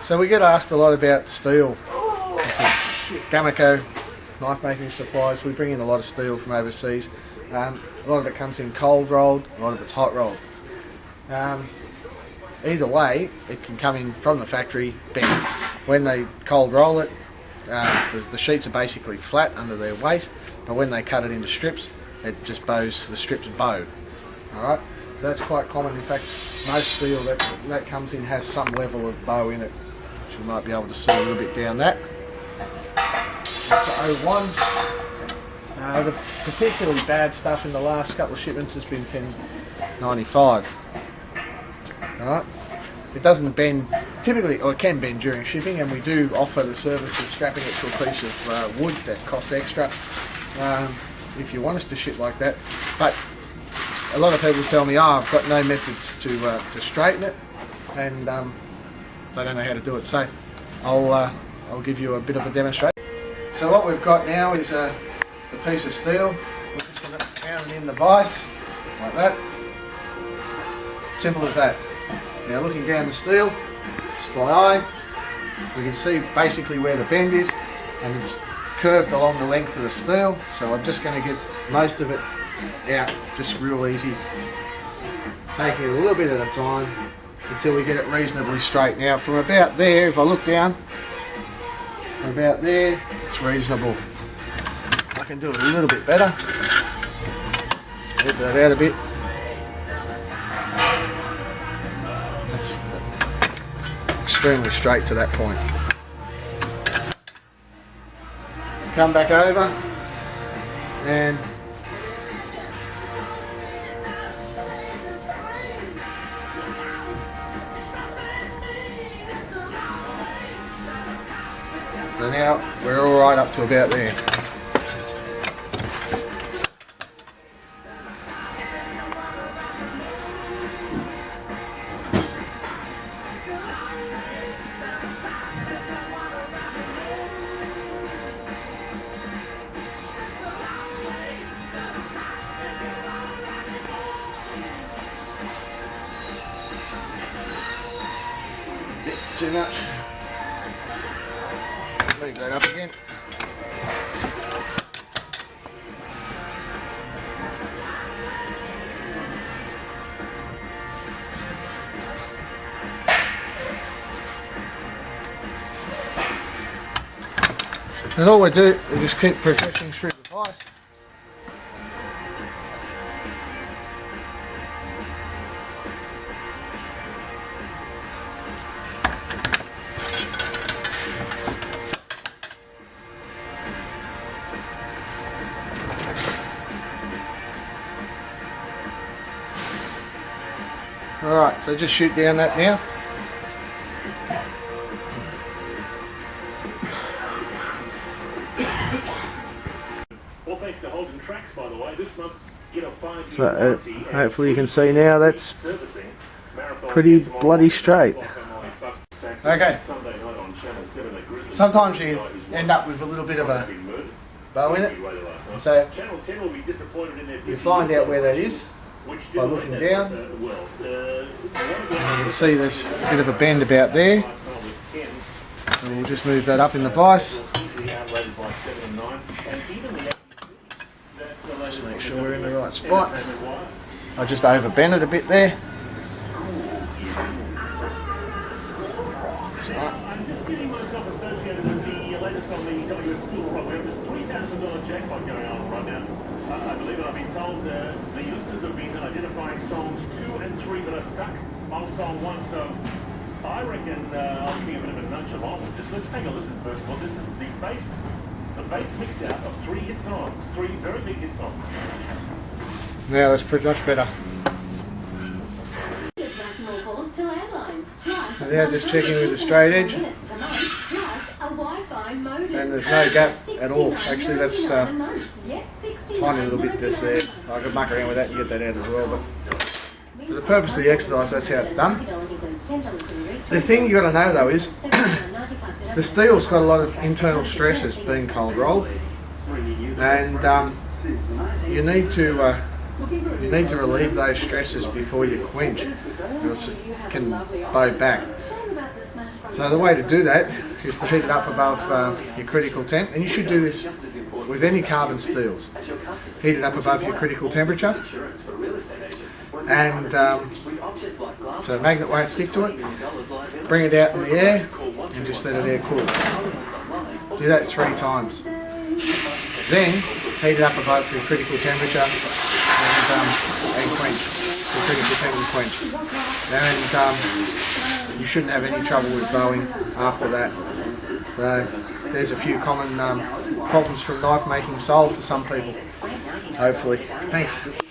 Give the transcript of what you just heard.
So we get asked a lot about steel. This is Gamaco knife making supplies. We bring in a lot of steel from overseas. A lot of it comes in cold rolled, a lot of it's hot rolled. Either way, it can come in from the factory bent. When they cold roll it, the sheets are basically flat under their weight, but when they cut it into strips, it just bows, the strips bow. Alright, so that's quite common. In fact, most steel that comes in has some level of bow in it, which you might be able to see a little bit down that. That's the 01. The particularly bad stuff in the last couple of shipments has been 1095. Alright, it doesn't bend typically, or it can bend during shipping, and we do offer the service of strapping it to a piece of wood that costs extra if you want us to ship like that. But a lot of people tell me, I've got no methods to straighten it, and they don't know how to do it. So I'll give you a bit of a demonstration. So what we've got now is a piece of steel. We're just going to pound it in the vise like that. Simple as that. Now looking down the steel, just by eye, we can see basically where the bend is, and it's curved along the length of the steel. So I'm just going to get most of it out, just real easy, taking it a little bit at a time until we get it reasonably straight. Now from about there, if I look down, from about there, it's reasonable. I can do it a little bit better. Smooth that out a bit. That's extremely straight to that point. Come back over and so now we're all right up to about there. Bit too much. Leave that up again. And all we do is just keep progressing through the vise. Alright, so just shoot down that now. Well, thanks to Holden Tracks, by the way, this month get a 5-year So hopefully you can see now that's pretty bloody straight. Okay. Sometimes you end up with a little bit of a bow in it, and so you find out where that is by looking down, and you can see there's a bit of a bend about there, and we'll just move that up in the vise. Just make sure we're in the right spot. I just over bent it a bit there. I'm just getting myself associated with the latest on the WS program. There's $3,000 jackpot going on right now. I believe that I've been told the listeners have been identifying songs 2 and 3 that are stuck on song 1. So I reckon I'll give you a bit of a nudge along. Just let's take a listen first of all. This is the bass mixed out of 3 hit songs, 3 very big hit songs. Now that's pretty much better. And now just checking with the straight edge, and there's no gap at all. Actually, that's tiny little bit just there. I could muck around with that and get that out as well, but for the purpose of the exercise, that's how it's done. The thing you got to know though is the steel's got a lot of internal stresses being cold rolled, and you need to You need to relieve those stresses before you quench, or else it can bow back. So the way to do that is to heat it up above your critical temp, and you should do this with any carbon steels. Heat it up above your critical temperature, and so the magnet won't stick to it. Bring it out in the air and just let it air cool. Do that 3 times. Then heat it up above your critical temperature and quench. The critical temp and quench. And you shouldn't have any trouble with bowing after that. So there's a few common problems from knife making solved for some people. Hopefully. Thanks.